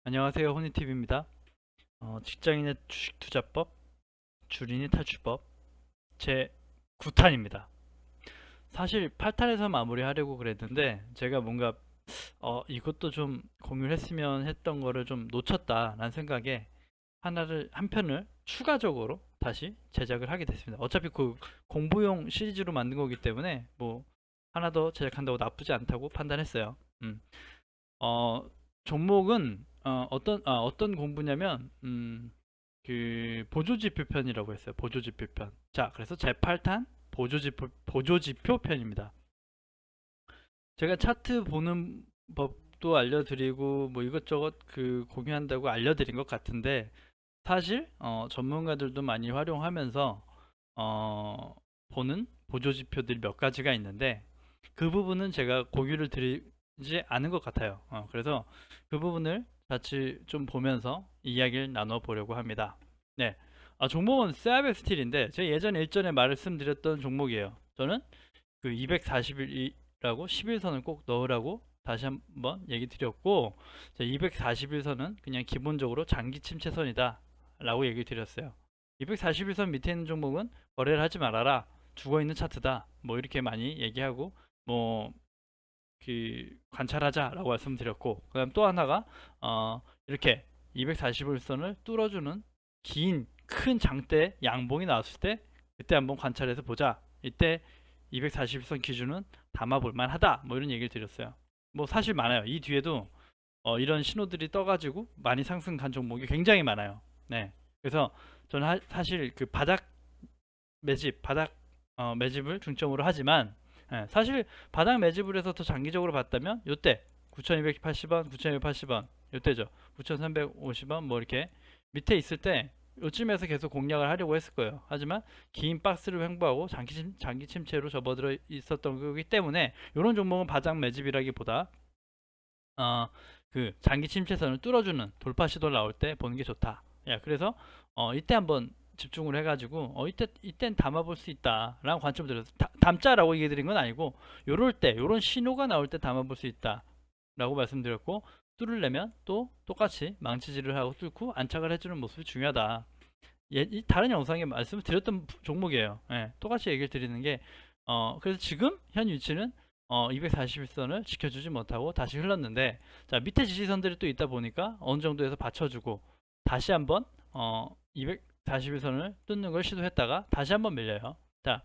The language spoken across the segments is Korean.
안녕하세요, 호니TV입니다. 직장인의 주식투자법, 주린이 탈출법 제 9탄입니다. 사실 8탄에서 마무리하려고 그랬는데 제가 뭔가 이것도 좀 공유를 했으면 했던 거를 좀 놓쳤다라는 생각에 한 편을 추가적으로 다시 제작을 하게 됐습니다. 어차피 그 공부용 시리즈로 만든 거기 때문에 뭐 하나 더 제작한다고 나쁘지 않다고 판단했어요. 어, 종목은 어떤 공부냐면 그 보조지표 편이라고 했어요. 보조지표 편. 자, 그래서 제8탄 보조지표 편입니다. 제가 차트 보는 법도 알려드리고 뭐 이것저것 그 공유한다고 알려드린 것 같은데 사실 전문가들도 많이 활용하면서 보는 보조지표들이 몇 가지가 있는데 그 부분은 제가 공유를 드리지 않은 것 같아요. 그래서 그 부분을 같이 좀 보면서 이야기를 나눠보려고 합니다. 네. 종목은 세아베 스틸인데 제가 예전에 일전에 말씀드렸던 종목이에요. 저는 그 240일이라고 11선을 꼭 넣으라고 다시 한번 얘기 드렸고 241선은 그냥 기본적으로 장기 침체선이다 라고 얘기 드렸어요. 241선 밑에 있는 종목은 거래를 하지 말아라, 죽어있는 차트다, 뭐 이렇게 많이 얘기하고 뭐 그 관찰하자 라고 말씀드렸고, 그 다음 또 하나가 이렇게 241선을 뚫어주는 긴 큰 장대 양봉이 나왔을 때 그때 한번 관찰해서 보자, 이때 241선 기준은 담아볼 만하다, 뭐 이런 얘기를 드렸어요. 뭐 사실 많아요. 이 뒤에도 이런 신호들이 떠가지고 많이 상승한 종목이 굉장히 많아요. 네. 그래서 저는 사실 그 바닥 매집을 중점으로 하지만, 사실 바닥 매집을 해서 더 장기적으로 봤다면 요때 9280원, 9280원 요때죠. 9350원 뭐 이렇게 밑에 있을 때 요쯤에서 계속 공략을 하려고 했을 거예요. 하지만 긴 박스를 횡보하고 장기 침체로 접어들어 있었던 거기 때문에 이런 종목은 바닥 매집이라기보다 어, 그 장기 침체선을 뚫어주는 돌파 시도를 나올 때 보는 게 좋다. 야, 그래서 이때 한번 집중을 해가지고 이땐 담아볼 수 있다라는 관점을 들어서 담자라고 얘기 드린 건 아니고 요럴 때 요런 신호가 나올 때 담아볼 수 있다라고 말씀드렸고, 뚫으려면 또 똑같이 망치질을 하고 뚫고 안착을 해주는 모습이 중요하다. 다른 영상에 말씀을 드렸던 종목이에요. 예, 똑같이 얘기를 드리는 게 그래서 지금 현 위치는 241선을 지켜주지 못하고 다시 흘렀는데, 자 밑에 지지선들이 또 있다 보니까 어느 정도에서 받쳐주고 다시 한번 241선을 뚫는 걸 시도했다가 다시 한번 밀려요. 자,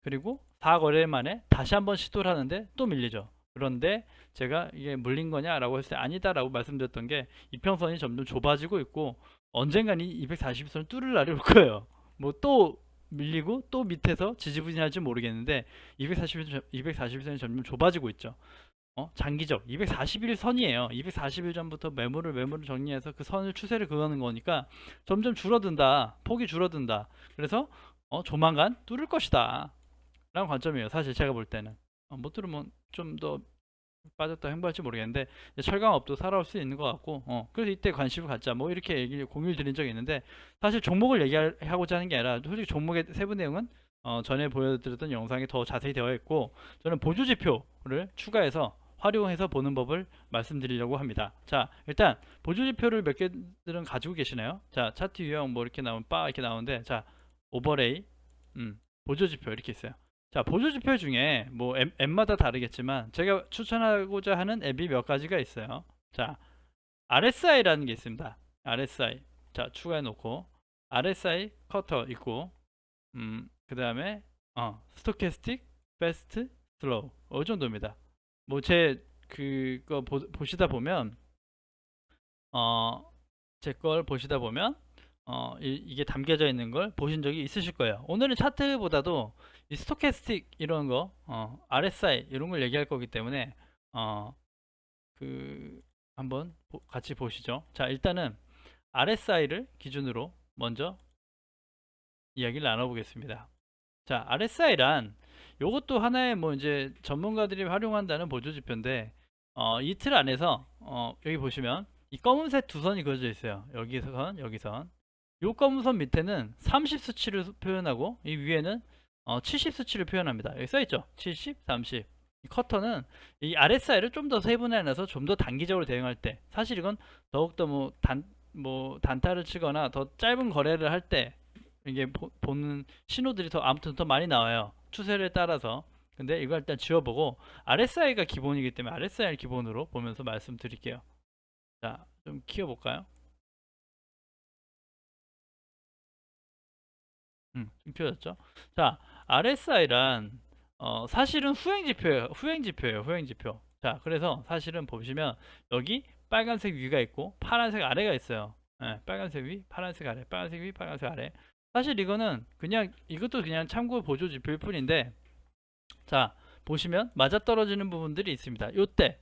그리고 4거래 만에 다시 한번 시도를 하는데 또 밀리죠. 그런데 제가 이게 물린 거냐라고 했을 때 아니다라고 말씀드렸던 게 이평선이 점점 좁아지고 있고 언젠간 이 240선을 뚫을 날이 올 거예요. 뭐 또 밀리고 또 밑에서 지지부진할지 모르겠는데 241선이 점점 좁아지고 있죠. 장기적 241선이에요. 241전부터 매물을 정리해서 그 선을 추세를 그어는 거니까 점점 줄어든다. 폭이 줄어든다. 그래서 조만간 뚫을 것이다 라는 관점이에요. 사실 제가 볼 때는 못 들으면 좀 더 빠졌다 행보할지 모르겠는데 철강업도 살아올 수 있는 것 같고, 그래서 이때 관심을 갖자 뭐 이렇게 얘기를 공유를 드린 적이 있는데, 사실 종목을 얘기하고자 하는 게 아니라 솔직히 종목의 세부 내용은 전에 보여드렸던 영상에 더 자세히 되어 있고 저는 보조지표를 추가해서 활용해서 보는 법을 말씀드리려고 합니다. 자, 일단 보조지표를 몇 개들은 가지고 계시나요? 자, 차트 유형 뭐 이렇게 나오면 이렇게 나오는데, 자 오버레이, 보조지표 이렇게 있어요. 자, 보조지표 중에 뭐 앱마다 다르겠지만 제가 추천하고자 하는 앱이 몇 가지가 있어요. 자, RSI라는 게 있습니다. RSI. 자, 추가해 놓고 RSI 커터 있고, 그 다음에 스토캐스틱 패스트 슬로우 이 정도입니다. 뭐 제 그거 보시다 보면 제 걸 보시다 보면 이게 담겨져 있는 걸 보신 적이 있으실 거예요. 오늘은 차트보다도 이 스토캐스틱 이런 거, RSI 이런 걸 얘기할 거기 때문에 어, 그 한번 같이 보시죠. 자, 일단은 RSI를 기준으로 먼저 이야기를 나눠보겠습니다. 자, RSI란 요것도 하나의 뭐 이제 전문가들이 활용한다는 보조 지표인데 이틀 안에서 여기 보시면 이 검은색 두 선이 그어져 있어요. 여기선 여기선. 요 검은 선 밑에는 30 수치를 표현하고 이 위에는 70 수치를 표현합니다. 여기 써 있죠. 70, 30. 이 커터는 이 RSI를 좀 더 세분화해서 좀 더 단기적으로 대응할 때, 사실 이건 더욱더 뭐 단타를 치거나 더 짧은 거래를 할 때 이게 보는 신호들이 더 아무튼 더 많이 나와요. 추세를 따라서. 근데 이거 일단 지워보고 RSI가 기본이기 때문에 RSI를 기본으로 보면서 말씀드릴게요. 자, 좀 키워볼까요? 좀 키워졌죠? 자, RSI란 사실은 후행지표예요. 자, 그래서 사실은 보시면 여기 빨간색 위가 있고 파란색 아래가 있어요. 예, 빨간색 위, 파란색 아래, 빨간색 위, 빨간색 아래. 사실 이거는 그냥 이것도 그냥 참고 보조 지표일 뿐인데, 자, 보시면 맞아떨어지는 부분들이 있습니다. 요때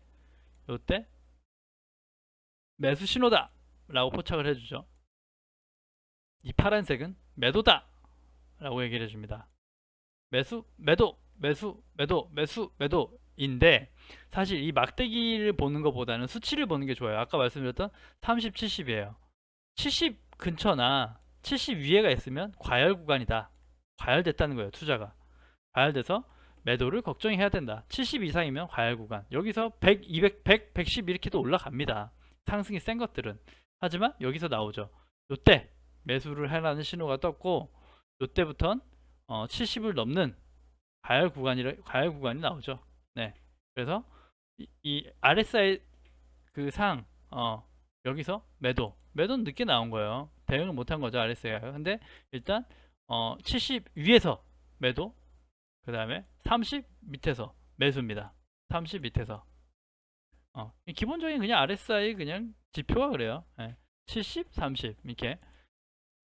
매수 신호다 라고 포착을 해주죠. 이 파란색은 매도다 라고 얘기를 해줍니다. 매수, 매도, 매수, 매도, 매수, 매도인데, 사실 이 막대기를 보는 것보다는 수치를 보는 게 좋아요. 아까 말씀드렸던 30, 70이에요. 70 근처나 70 위에가 있으면 과열 구간이다. 과열됐다는 거예요, 투자가. 과열돼서 매도를 걱정해야 된다. 70 이상이면 과열 구간. 여기서 100, 200, 100, 110 이렇게도 올라갑니다. 상승이 센 것들은. 하지만 여기서 나오죠. 요때 매수를 하라는 신호가 떴고, 요때부턴 70을 넘는 과열 구간이 나오죠. 네. 그래서 이 RSI 그 여기서 매도는 늦게 나온 거예요. 대응을 못한 거죠, RSI가. 근데 일단 70 위에서 매도, 그 다음에 30 밑에서 매수입니다. 30 밑에서. 기본적인 그냥 RSI 그냥 지표가 그래요. 예. 70, 30 이렇게.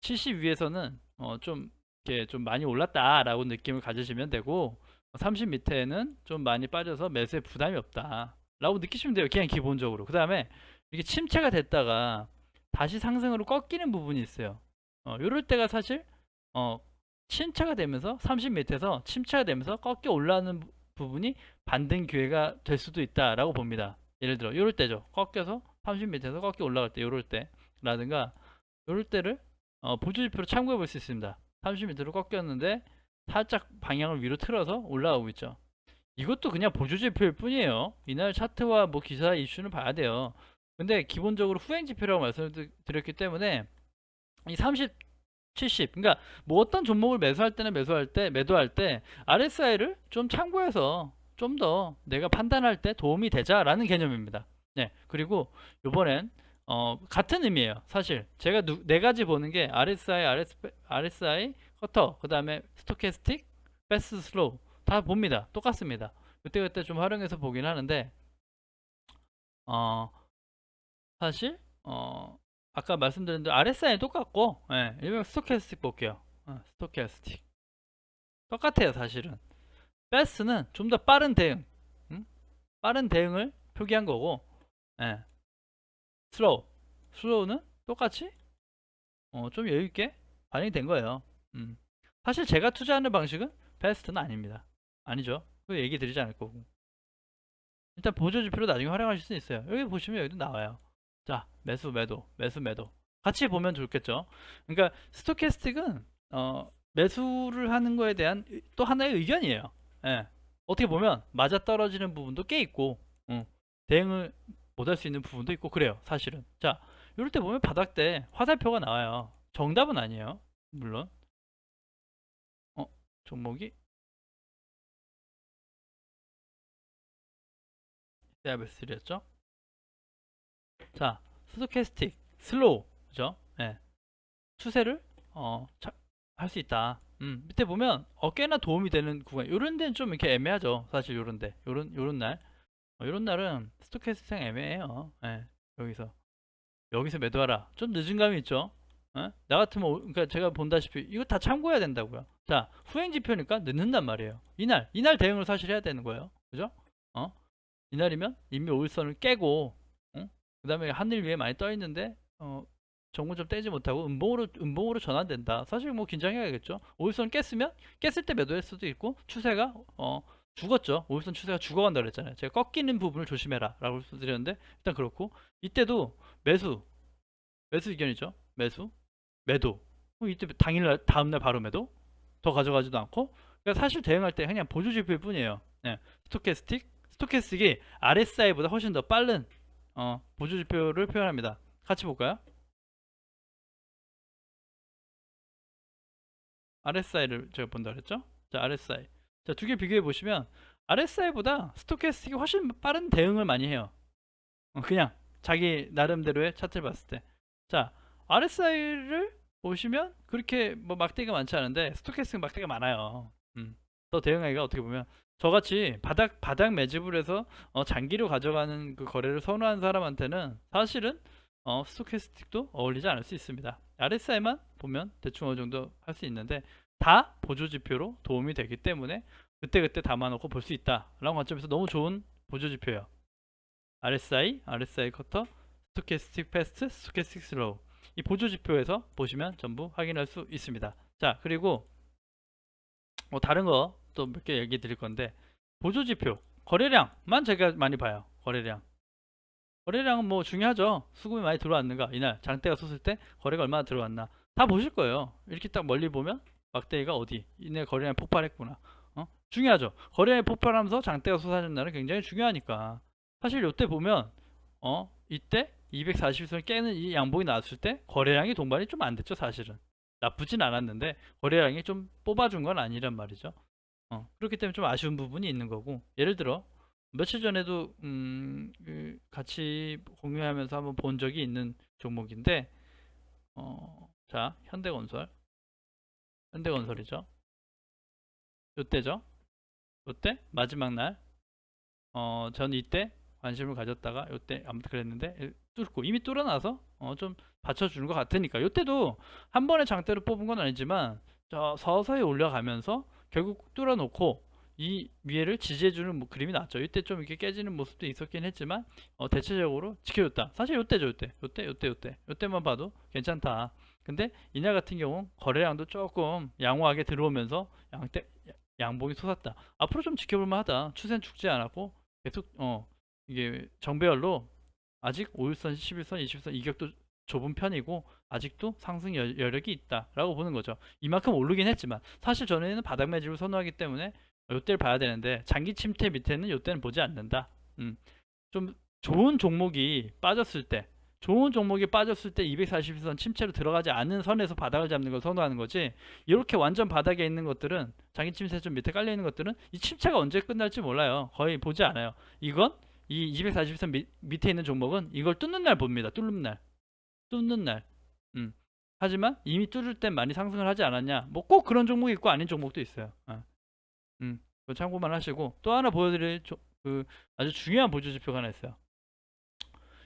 70 위에서는 좀 이렇게 좀 많이 올랐다라고 느낌을 가지시면 되고, 30 밑에는 좀 많이 빠져서 매수에 부담이 없다라고 느끼시면 돼요. 그냥 기본적으로. 그 다음에 이게 침체가 됐다가 다시 상승으로 꺾이는 부분이 있어요. 요럴 때가 사실 어, 침체가 되면서 30 밑에서 침체가 되면서 꺾여 올라오는 부분이 반등 기회가 될 수도 있다라고 봅니다. 예를 들어 요럴 때죠. 꺾여서 30 밑에서 꺾여 올라갈 때 요럴 때라든가 요럴 때를 보조지표로 참고해 볼 수 있습니다. 30m로 꺾였는데 살짝 방향을 위로 틀어서 올라가고 있죠. 이것도 그냥 보조지표일 뿐이에요. 이날 차트와 뭐 기사 이슈는 봐야 돼요. 근데 기본적으로 후행지표라고 말씀드렸기 때문에 이 30, 70, 그러니까 뭐 어떤 종목을 매수할 때는 매도할 때 RSI를 좀 참고해서 좀 더 내가 판단할 때 도움이 되자라는 개념입니다. 네, 그리고 요번엔 같은 의미예요. 사실 제가 네 가지 보는 게 RSI, 커터, 그 다음에 스토캐스틱, 패스트 슬로우 다 봅니다. 똑같습니다. 그때그때 좀 활용해서 보긴 하는데 어, 사실 아까 말씀드린 대로 RSI는 똑같고, 예, 일명 스토캐스틱 볼게요. 스토캐스틱 똑같아요. 사실은 패스는 좀 더 빠른 대응, 음? 빠른 대응을 표기한 거고, 예, 슬로우는 똑같이 좀 여유 있게 반영이 된 거예요. 사실 제가 투자하는 방식은 베스트는 아닙니다. 아니죠. 그 얘기 드리지 않을 거고. 일단 보조지표로 나중에 활용하실 수 있어요. 여기 보시면 여기도 나와요. 자, 매수, 매도, 매수, 매도. 같이 보면 좋겠죠. 그러니까 스토캐스틱은 매수를 하는 거에 대한 또 하나의 의견이에요. 예. 어떻게 보면 맞아 떨어지는 부분도 꽤 있고, 대응을 못 할 수 있는 부분도 있고 그래요. 사실은. 자, 이럴 때 보면 바닥 때 화살표가 나와요. 정답은 아니에요. 물론. 어, 종목이 데아베스였죠. 자, 스토캐스틱, 슬로우, 그죠? 예. 추세를 할 수 있다. 밑에 보면 꽤나 도움이 되는 구간. 요런 데는 좀 이렇게 애매하죠. 사실 요런 데. 요런 날. 요런 날은 스토캐스틱 애매해요. 예. 여기서 매도하라. 좀 늦은 감이 있죠. 나 같으면 그러니까 제가 본다시피 이거 다 참고해야 된다고요. 자, 후행 지표니까 늦는단 말이에요. 이날 대응을 사실 해야 되는 거예요. 그죠? 어? 이날이면 이미 5일선을 깨고, 그 다음에 하늘 위에 많이 떠 있는데 정고점 떼지 못하고 음봉으로 전환된다. 사실 뭐 긴장해야겠죠. 5일선 깼을 때 매도할 수도 있고, 추세가 죽었죠. 5일선 추세가 죽어간다 그랬잖아요. 제가 꺾이는 부분을 조심해라 라고 말씀드렸는데, 일단 그렇고, 이때도 매수 의견이죠. 매도. 이때 당일날 다음날 바로 매도. 더 가져가지도 않고. 그러니까 사실 대응할 때 그냥 보조지표일 뿐이에요. 네, 스토캐스틱이 RSI보다 훨씬 더 빠른 보조지표를 표현합니다. 같이 볼까요? RSI를 제가 본다 그랬죠? 자, RSI. 자, 두 개 비교해 보시면 RSI보다 스토캐스틱이 훨씬 빠른 대응을 많이 해요. 그냥 자기 나름대로의 차트를 봤을 때. 자, RSI를 보시면 그렇게 뭐 막대기가 많지 않은데 스토캐스틱 막대기가 많아요. 또 대응하기가 어떻게 보면 저같이 바닥 매집을 해서 장기로 가져가는 그 거래를 선호하는 사람한테는 사실은 스토캐스틱도 어울리지 않을 수 있습니다. RSI만 보면 대충 어느 정도 할 수 있는데 다 보조 지표로 도움이 되기 때문에 그때그때 담아놓고 볼 수 있다라는 관점에서 너무 좋은 보조 지표예요. RSI 커터, 스토캐스틱 패스트, 스토캐스틱 슬로우. 이 보조 지표에서 보시면 전부 확인할 수 있습니다. 자, 그리고 다른 거 또 몇 개 얘기 드릴 건데 보조 지표 거래량만 제가 많이 봐요. 거래량은 뭐 중요하죠. 수급이 많이 들어왔는가, 이날 장대가 섰을 때 거래가 얼마나 들어왔나 다 보실 거예요. 이렇게 딱 멀리 보면 막대기가 어디 이날 거래량이 폭발했구나. 중요하죠. 거래량이 폭발하면서 장대가 솟아진 날은 굉장히 중요하니까. 사실 이때 보면 이때 240선 깨는 이 양봉이 나왔을 때 거래량이 동반이 좀 안 됐죠. 사실은 나쁘진 않았는데 거래량이 좀 뽑아준 건 아니란 말이죠. 그렇기 때문에 좀 아쉬운 부분이 있는 거고, 예를 들어 며칠 전에도 같이 공유하면서 한번 본 적이 있는 종목인데 자, 현대건설이죠. 요때죠. 요때 마지막 날 전 이때 관심을 가졌다가 요때 아무튼 그랬는데 뚫고 이미 뚫어놔서 좀 받쳐주는 것 같으니까 요때도 한 번에 장대로 뽑은 건 아니지만 서서히 올라가면서 결국 뚫어놓고 이 위에를 지지해주는 뭐 그림이 나왔죠. 이때 좀 이렇게 깨지는 모습도 있었긴 했지만 대체적으로 지켜줬다. 사실 요때죠. 요때만 봐도 괜찮다. 근데 이날 같은 경우 거래량도 조금 양호하게 들어오면서 양봉이 솟았다. 앞으로 좀 지켜볼만 하다. 추세는 죽지 않았고 계속 이게 정배열로 아직 5일선, 11선, 20선 이격도 좁은 편이고 아직도 상승 여력이 있다라고 보는 거죠. 이만큼 오르긴 했지만 사실 전에는 바닥 매집을 선호하기 때문에 요때를 봐야 되는데 장기 침체 밑에는 요때는 보지 않는다. 좀 좋은 종목이 빠졌을 때 240선 침체로 들어가지 않는 선에서 바닥을 잡는 걸 선호하는 거지, 이렇게 완전 바닥에 있는 것들은 장기 침체 좀 밑에 깔려 있는 것들은 이 침체가 언제 끝날지 몰라요. 거의 보지 않아요. 이건 이 240선 밑에 있는 종목은 이걸 뚫는 날 봅니다. 뚫는 날. 하지만 이미 뚫을 땐 많이 상승을 하지 않았냐, 뭐 꼭 그런 종목이 있고 아닌 종목도 있어요. 그거 참고만 하시고, 또 하나 보여드릴 그 아주 중요한 보조 지표가 하나 있어요.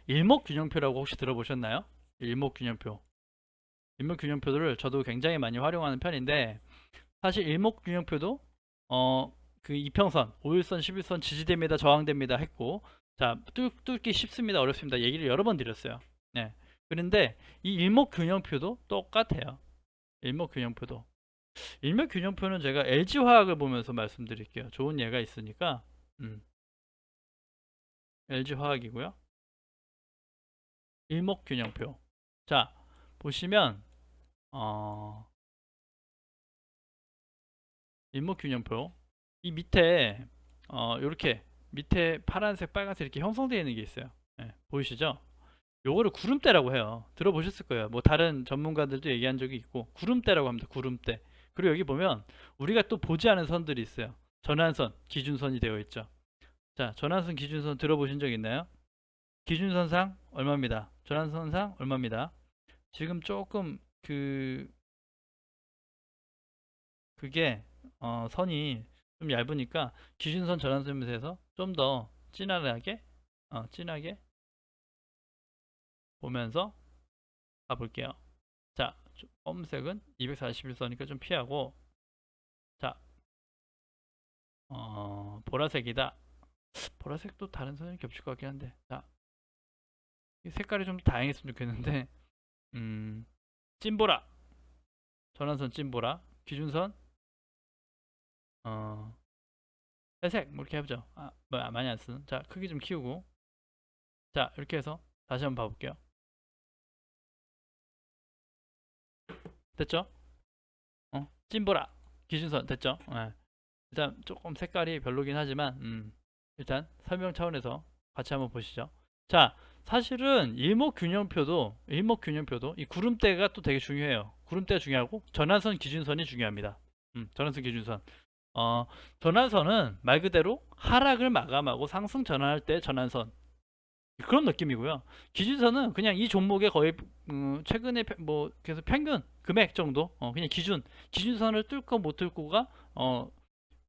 일목균형표라고 혹시 들어보셨나요? 일목균형표. 일목균형표들을 저도 굉장히 많이 활용하는 편인데 사실 일목균형표도 그 이평선, 5일선, 11선 지지됩니다, 저항됩니다 했고, 자, 뚫기 쉽습니다, 어렵습니다 얘기를 여러 번 드렸어요. 네. 그런데 이 일목균형표도 똑같아요. 일목균형표도. 일목균형표는 제가 LG화학을 보면서 말씀드릴게요. 좋은 예가 있으니까. LG화학이고요. 일목균형표. 자, 보시면 일목균형표 이 밑에 이렇게 밑에 파란색, 빨간색 이렇게 형성되어 있는 게 있어요. 네, 보이시죠? 요거를 구름대라고 해요. 들어보셨을 거예요. 뭐 다른 전문가들도 얘기한 적이 있고 구름대라고 합니다. 구름대. 그리고 여기 보면 우리가 또 보지 않은 선들이 있어요. 전환선, 기준선이 되어 있죠. 자, 전환선, 기준선 들어보신 적 있나요? 기준선상 얼마입니다. 전환선상 얼마입니다. 지금 조금 그게 선이 좀 얇으니까 기준선 전환선에서 좀 더 진하게 보면서 가볼게요. 자, 검은색은 241선이니까 좀 피하고, 자, 보라색이다. 보라색도 다른 선이 겹칠 것 같긴 한데, 자, 이 색깔이 좀 다양했으면 좋겠는데, 찐보라, 전환선 찐보라, 기준선, 어, 회색, 뭐 이렇게 해보죠. 뭐 많이 안 쓰는. 자, 크기 좀 키우고, 자, 이렇게 해서 다시 한번 봐볼게요. 됐죠? 찐보라, 기준선 됐죠? 네. 일단 조금 색깔이 별로긴 하지만 일단 설명 차원에서 같이 한번 보시죠. 자, 사실은 일목균형표도 이 구름대가 또 되게 중요해요. 구름대가 중요하고 전환선 기준선이 중요합니다. 전환선 기준선. 어, 전환선은 말 그대로 하락을 마감하고 상승 전환할 때 전환선, 그런 느낌이고요. 기준선은 그냥 이 종목의 거의 최근에 뭐 계속 평균 금액 정도, 그냥 기준선을 뚫고 못 뚫고가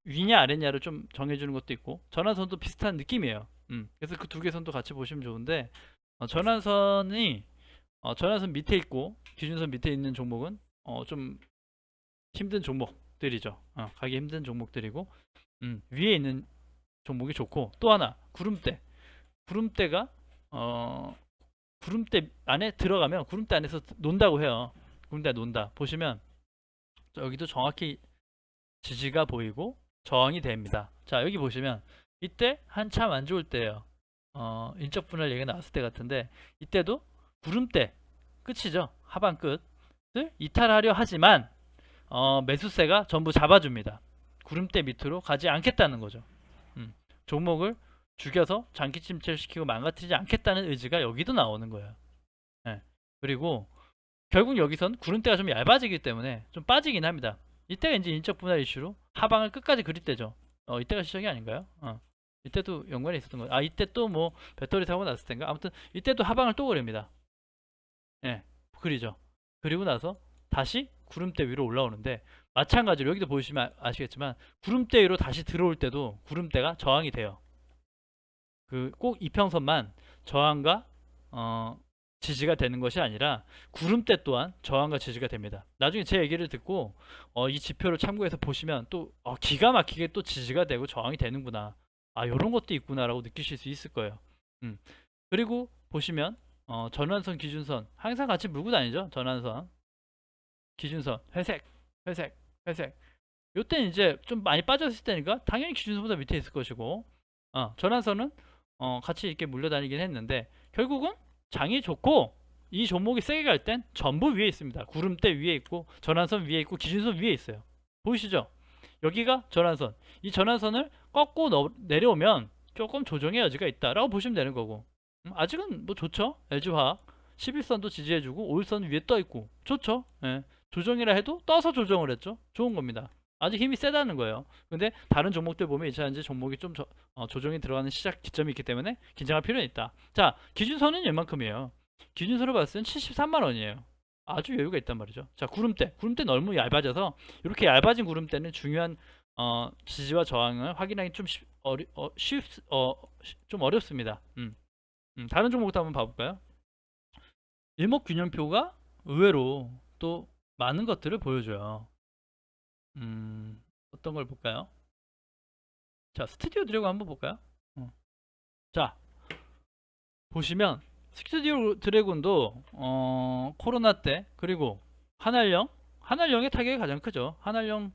위냐 아래냐를 좀 정해주는 것도 있고, 전환선도 비슷한 느낌이에요. 그래서 그 두 개 선도 같이 보시면 좋은데, 전환선 밑에 있고 기준선 밑에 있는 종목은 좀 힘든 종목들이죠. 가기 힘든 종목들이고, 위에 있는 종목이 좋고, 또 하나 구름대가 어, 구름대 안에 들어가면 구름대 안에서 논다고 해요. 구름대 논다. 보시면 여기도 정확히 지지가 보이고 저항이 됩니다. 자, 여기 보시면 이때 한참 안 좋을 때예요. 인적 분할 얘기가 나왔을 때 같은데, 이때도 구름대 끝이죠. 하반 끝을 이탈하려 하지만 매수세가 전부 잡아줍니다. 구름대 밑으로 가지 않겠다는 거죠. 종목을 죽여서 장기 침체시키고 망가뜨리지 않겠다는 의지가 여기도 나오는 거예요. 예. 그리고 결국 여기선 구름대가 좀 얇아지기 때문에 좀 빠지긴 합니다. 이때가 이제 인적 분할 이슈로 하방을 끝까지 그릴 때죠. 이때가 시작이 아닌가요? 이때도 연관이 있었던 거예요. 이때 또 뭐 배터리 사고 났을 텐가? 아무튼 이때도 하방을 또 그립니다. 예, 그리죠. 그리고 나서 다시 구름대 위로 올라오는데, 마찬가지로 여기도 보시면 아시겠지만 구름대 위로 다시 들어올 때도 구름대가 저항이 돼요. 그 꼭 이평선만 저항과 지지가 되는 것이 아니라 구름대 또한 저항과 지지가 됩니다. 나중에 제 얘기를 듣고 이 지표를 참고해서 보시면 또 기가 막히게 또 지지가 되고 저항이 되는구나, 요런 것도 있구나라고 느끼실 수 있을 거예요. 그리고 보시면 전환선 기준선 항상 같이 물고 다니죠. 전환선 기준선 회색 회색 회색. 요때는 이제 좀 많이 빠졌을 때니까 당연히 기준선보다 밑에 있을 것이고, 전환선은 같이 이렇게 물려다니긴 했는데, 결국은 장이 좋고 이 종목이 세게 갈 땐 전부 위에 있습니다. 구름대 위에 있고 전환선 위에 있고 기준선 위에 있어요. 보이시죠? 여기가 전환선. 이 전환선을 꺾고 내려오면 조금 조정의 여지가 있다라고 보시면 되는 거고, 아직은 뭐 좋죠. LG화학 11선도 지지해주고 5일선 위에 떠 있고 좋죠. 예. 조정이라 해도 떠서 조정을 했죠. 좋은 겁니다. 아직 힘이 세다는 거예요. 근데 다른 종목들 보면 이제 종목이 좀 조정이 들어가는 시작 기점이 있기 때문에 긴장할 필요는 있다. 자, 기준선은 얼만큼이에요? 기준선으로 봤을 땐 73만 원이에요. 아주 여유가 있단 말이죠. 자, 구름대 너무 얇아져서, 이렇게 얇아진 구름대는 중요한 지지와 저항을 확인하기 좀 좀 어렵습니다. 다른 종목도 한번 봐볼까요? 일목균형표가 의외로 또 많은 것들을 보여줘요. 어떤 걸 볼까요? 자, 스튜디오 드래곤 한번 볼까요? 자, 보시면 스튜디오 드래곤도 코로나 때, 그리고 한알령의 타격이 가장 크죠. 한알령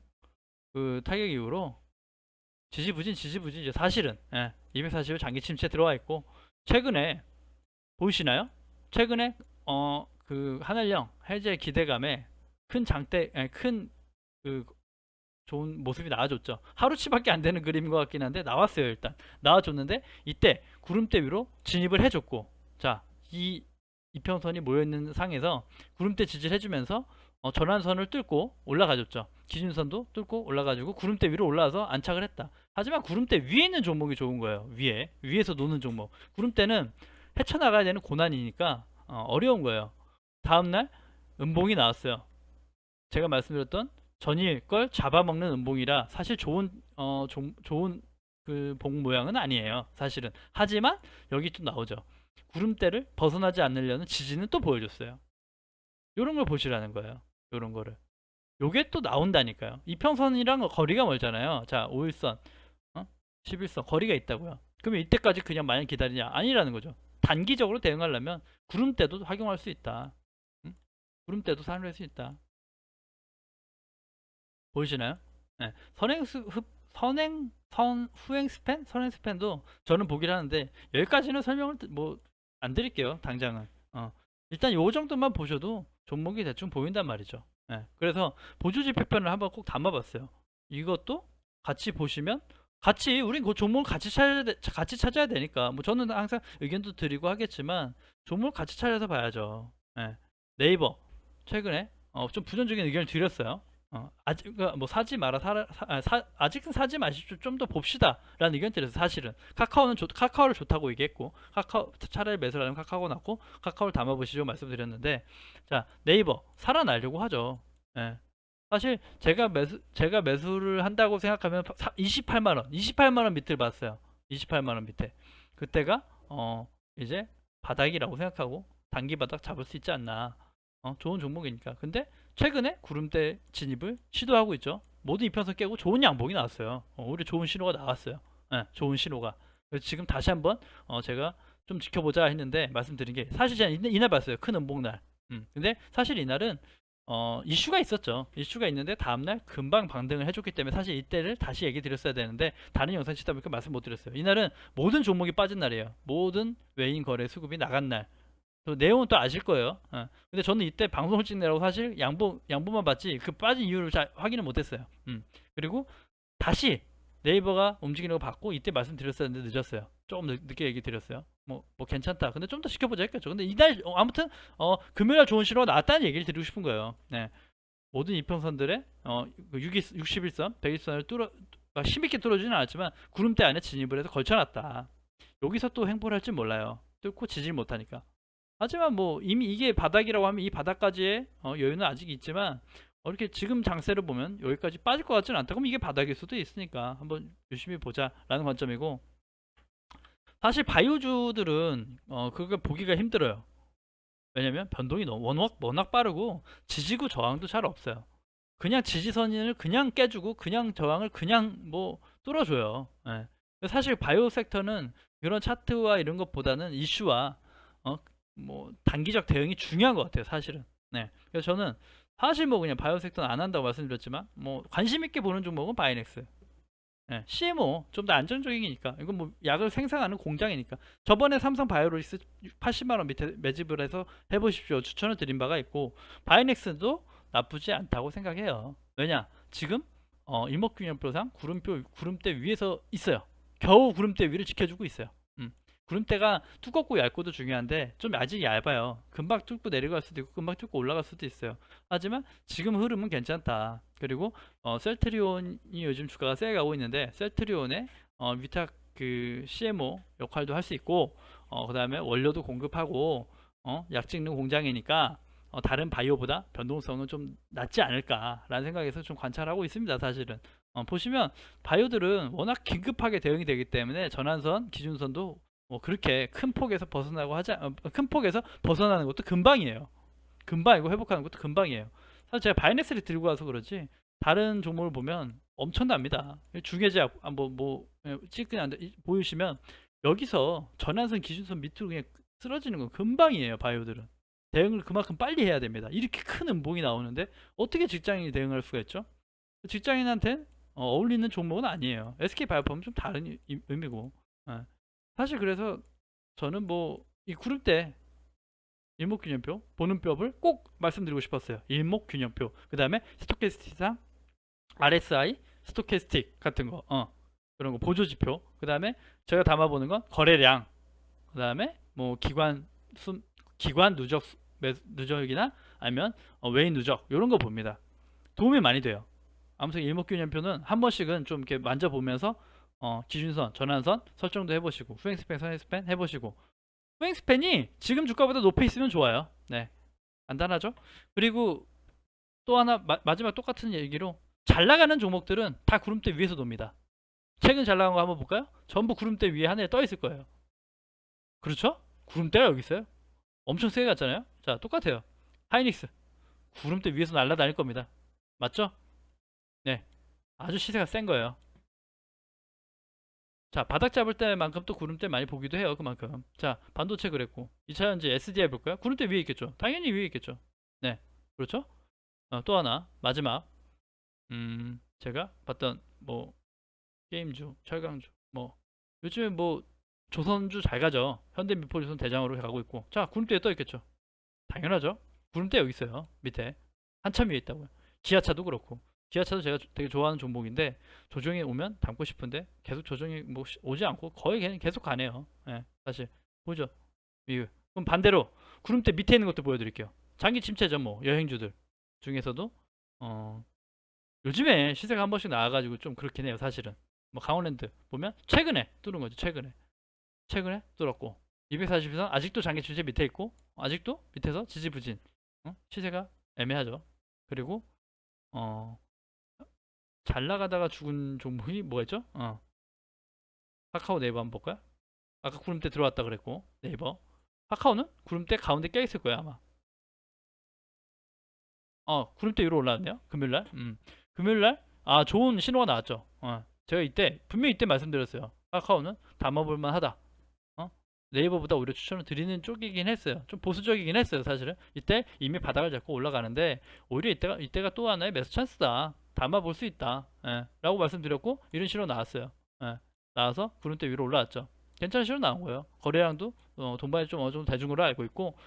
그 타격 이후로 지지부진이죠. 사실은 240일 장기 침체 들어와 있고, 최근에 보이시나요? 최근에 그 한알령 해제 기대감에 큰 장대, 큰그 좋은 모습이 나와줬죠. 하루치밖에 안 되는 그림인 것 같긴 한데 나왔어요. 일단 나와줬는데, 이때 구름대 위로 진입을 해줬고, 자, 이 이평선이 모여있는 상에서 구름대 지지를 해주면서 전환선을 뚫고 올라가줬죠. 기준선도 뚫고 올라가지고 구름대 위로 올라와서 안착을 했다. 하지만 구름대 위에 있는 종목이 좋은 거예요. 위에서 노는 종목. 구름대는 헤쳐나가야 되는 고난이니까 어려운 거예요. 다음날 음봉이 나왔어요. 제가 말씀드렸던 전일 걸 잡아먹는 음봉이라 사실 좋은 그 봉 모양은 아니에요. 사실은. 하지만 여기 또 나오죠. 구름대를 벗어나지 않으려는 지지는 또 보여줬어요. 요런 걸 보시라는 거예요. 요런 거를. 요게 또 나온다니까요. 이평선이랑 거리가 멀잖아요. 자, 5일선, 11선 거리가 있다고요. 그러면 이때까지 그냥 마냥 기다리냐? 아니라는 거죠. 단기적으로 대응하려면 구름대도 활용할 수 있다. 구름대도 사용할 수 있다. 보이시나요? 네. 선행 스팬도 저는 보긴 하는데, 여기까지는 설명을 뭐 안 드릴게요. 당장은. 일단 요 정도만 보셔도 종목이 대충 보인단 말이죠. 그래서 보조지표편을 한번 꼭 담아봤어요. 이것도 같이 보시면 같이 우린 그 종목을 같이 찾아야 되니까 뭐 저는 항상 의견도 드리고 하겠지만 종목을 같이 찾아서 봐야죠. 예. 네이버 최근에 좀 부정적인 의견을 드렸어요. 아직 그러니까 뭐 사지 마라 아직은 사지 마십시오. 좀 더 봅시다라는 의견 드렸어요. 사실은 카카오를 좋다고 얘기했고 카카오 차라리 매수를 하면 카카오가 낫고 카카오를 담아보시죠 말씀드렸는데 자 네이버 살아나려고 하죠. 예. 사실 제가 매수를 한다고 생각하면 28만 원, 28만 원 밑을 봤어요. 28만 원 밑에. 그때가 이제 바닥이라고 생각하고 단기 바닥 잡을 수 있지 않나. 좋은 종목이니까. 근데 최근에 구름대 진입을 시도하고 있죠. 모든 이평선 깨고 좋은 양봉이 나왔어요. 오히려 좋은 신호가 나왔어요. 예, 좋은 신호가. 그래서 지금 다시 한번 제가 좀 지켜보자 했는데 말씀드린 게 사실 제가 이날 봤어요. 큰 음봉날. 근데 사실 이날은 이슈가 있었죠. 이슈가 있는데 다음날 금방 반등을 해줬기 때문에 사실 이때를 다시 얘기 드렸어야 되는데 다른 영상 치다 보니까 말씀 못 드렸어요. 이날은 모든 종목이 빠진 날이에요. 모든 외인 거래 수급이 나간 날. 또 내용은 또 아실 거예요. 근데 저는 이때 방송을 찍느라고 사실 양보만 봤지 그 빠진 이유를 잘 확인을 못했어요. 그리고 다시 네이버가 움직이는 거 봤고 이때 말씀드렸었는데 늦었어요. 조금 늦게 얘기 드렸어요. 뭐 괜찮다. 근데 좀 더 지켜보자 했겠죠. 근데 이날 아무튼 금요일 날 좋은 신호가 나왔다는 얘기를 드리고 싶은 거예요. 네. 모든 이평선들의 61선, 120선을 힘있게 뚫어주진 않았지만 구름대 안에 진입을 해서 걸쳐놨다. 여기서 또 횡보를 할지 몰라요. 뚫고 지질 못하니까. 하지만 뭐 이미 이게 바닥이라고 하면 이 바닥까지의 여유는 아직 있지만 이렇게 지금 장세를 보면 여기까지 빠질 것 같지는 않다. 그럼 이게 바닥일 수도 있으니까 한번 열심히 보자라는 관점이고 사실 바이오주들은 그걸 보기가 힘들어요. 왜냐면 변동이 너무 워낙 빠르고 지지구 저항도 잘 없어요. 그냥 지지선을 그냥 깨주고 그냥 저항을 그냥 뭐 뚫어줘요. 예. 사실 바이오 섹터는 이런 차트와 이런 것보다는 이슈와 뭐 단기적 대응이 중요한 것 같아요. 사실은. 네. 그래서 저는 사실 뭐 그냥 바이오 섹터는 안 한다고 말씀드렸지만 뭐 관심 있게 보는 종목은 바이넥스. 네. CMO 좀 더 안정적이니까 이건 뭐 약을 생산하는 공장이니까 저번에 삼성 바이오로직스 80만 원 밑에 매집을 해서 해보십시오. 추천을 드린 바가 있고 바이넥스도 나쁘지 않다고 생각해요. 왜냐 지금 일목균형표상 구름대 위에서 있어요. 겨우 구름대 위를 지켜주고 있어요. 구름대가 두껍고 얇고도 중요한데 좀 아직 얇아요. 금방 뚫고 내려갈 수도 있고 금방 뚫고 올라갈 수도 있어요. 하지만 지금 흐름은 괜찮다. 그리고 셀트리온이 요즘 주가가 세게 가고 있는데 셀트리온의 위탁 그 CMO 역할도 할 수 있고 그 다음에 원료도 공급하고 약 찍는 공장이니까 다른 바이오보다 변동성은 좀 낮지 않을까라는 생각에서 좀 관찰하고 있습니다. 사실은 보시면 바이오들은 워낙 긴급하게 대응이 되기 때문에 전환선, 기준선도 그렇게 큰 폭에서 큰 폭에서 벗어나는 것도 금방이에요. 금방이고 회복하는 것도 금방이에요. 사실 제가 바이넥스를 들고 와서 그렇지 다른 종목을 보면 엄청납니다. 중해제약 찍그냥 보이시면 여기서 전환선, 기준선 밑으로 그냥 쓰러지는 건 금방이에요. 바이오들은 대응을 그만큼 빨리 해야 됩니다. 이렇게 큰 음봉이 나오는데 어떻게 직장인이 대응할 수가 있죠? 직장인한테 어울리는 종목은 아니에요. SK바이오팜은 좀 다른 의미고. 사실 그래서 저는 뭐 이 구름대 일목균형표 보는 법을 꼭 말씀드리고 싶었어요. 일목균형표 그 다음에 스토캐스틱상 RSI 스토캐스틱 같은 거 그런 거 보조지표 그 다음에 제가 담아보는 건 거래량 그 다음에 뭐 기관 누적이나 아니면 외인 누적 이런 거 봅니다. 도움이 많이 돼요. 아무튼 일목균형표는 한 번씩은 좀 이렇게 만져보면서 기준선, 전환선 설정도 해보시고 후행스팬, 선행스팬 해보시고 후행스팬이 지금 주가보다 높이 있으면 좋아요. 네, 간단하죠? 그리고 또 하나 마지막 똑같은 얘기로 잘 나가는 종목들은 다 구름대 위에서 놉니다. 최근 잘 나간 거 한번 볼까요? 전부 구름대 위에 하늘에 떠 있을 거예요. 그렇죠? 구름대가 여기 있어요. 엄청 세게 갔잖아요. 자, 똑같아요. 하이닉스 구름대 위에서 날아다닐 겁니다. 맞죠? 네, 아주 시세가 센 거예요. 자, 바닥 잡을 때만큼 또 구름대 많이 보기도 해요. 그만큼. 자, 반도체 그랬고 2차전지 SDI 볼까요? 구름대 위에 있겠죠. 당연히 위에 있겠죠. 네, 그렇죠? 또 하나 마지막 제가 봤던 뭐 게임주, 철강주 뭐 요즘에 뭐 조선주 잘 가죠. 현대미포지선 대장으로 가고 있고 자, 구름대에 떠 있겠죠. 당연하죠. 구름대 여기 있어요. 밑에 한참 위에 있다고요. 지하차도 그렇고 기아차도 제가 되게 좋아하는 종목인데 조정이 오면 담고 싶은데 계속 조정이 뭐 오지 않고 거의 그냥 계속 가네요. 예, 사실 보죠. 그럼 반대로 구름대 밑에 있는 것도 보여드릴게요. 장기 침체죠, 뭐 여행주들 중에서도 어, 요즘에 시세가 한 번씩 나와가지고 좀 그렇긴 해요, 사실은. 뭐 강원랜드 보면 최근에 뚫은 거죠, 최근에 뚫었고 240에서 아직도 장기 침체 밑에 있고 아직도 밑에서 지지부진. 시세가 애매하죠. 그리고 어, 잘 나가다가 죽은 종목이 뭐였죠? 카카오 네이버 한번 볼까요? 아까 구름대 들어왔다 그랬고 네이버. 카카오는 구름대 가운데 껴있을 거야 아마. 구름대 위로 올라왔네요. 금요일날. 금요일날 좋은 신호가 나왔죠. 제가 이때 분명히 이때 말씀드렸어요. 카카오는 담아볼만 하다. 네이버보다 오히려 추천을 드리는 쪽이긴 했어요. 좀 보수적이긴 했어요, 사실은. 이때 이미 바닥을 잡고 올라가는데 오히려 이때가 또 하나의 매수 찬스다. 담아볼 수 있다. 라고 말씀드렸고 이런 신호 나왔어요. 나와서 구름대 위로 올라왔죠. 괜찮은 신호 나온 거예요. 거래량도 동반이 좀 어느 정도 대중 으로 알고 있고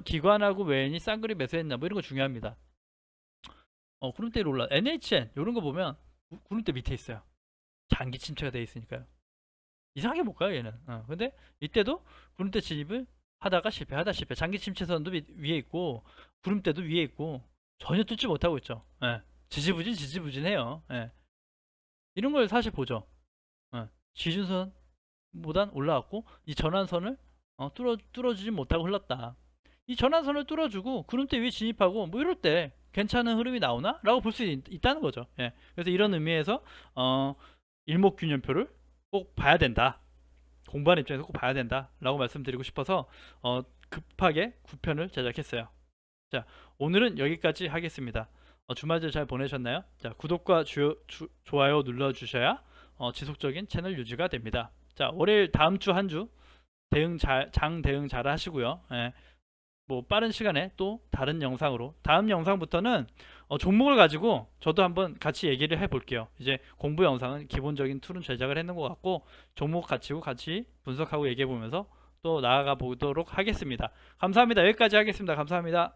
기관하고 외인이 쌍그리 매수했나 뭐 이런 거 중요합니다. 구름대 위로 올라. NHN 이런 거 보면 구름대 밑에 있어요. 장기 침체가 돼 있으니까요. 이상하게 못 가요 얘는. 근데 이때도 구름대 진입을 하다가 실패. 장기 침체선도 위에 있고 구름대도 위에 있고 전혀 뚫지 못하고 있죠. 지지부진해요. 이런 걸 사실 보죠. 지준선보단 올라왔고 이 전환선을 뚫어주지 못하고 흘렀다. 이 전환선을 뚫어주고 구름대 위에 진입하고 뭐 이럴 때 괜찮은 흐름이 나오나? 라고 볼 수 있다는 거죠. 그래서 이런 의미에서 일목균형표를 꼭 봐야 된다. 공부하는 입장에서 꼭 봐야 된다 라고 말씀드리고 싶어서 급하게 9편을 제작했어요. 자, 오늘은 여기까지 하겠습니다. 주말들 잘 보내셨나요? 자, 구독과 좋아요 눌러주셔야 지속적인 채널 유지가 됩니다. 자, 월요일 다음 주 한 주 장 대응 잘 하시고요. 뭐 빠른 시간에 또 다른 영상으로 다음 영상부터는 종목을 가지고 저도 한번 같이 얘기를 해볼게요. 이제 공부 영상은 기본적인 툴은 제작을 했는 것 같고 종목 가지고 같이 분석하고 얘기해 보면서 또 나아가 보도록 하겠습니다. 감사합니다. 여기까지 하겠습니다. 감사합니다.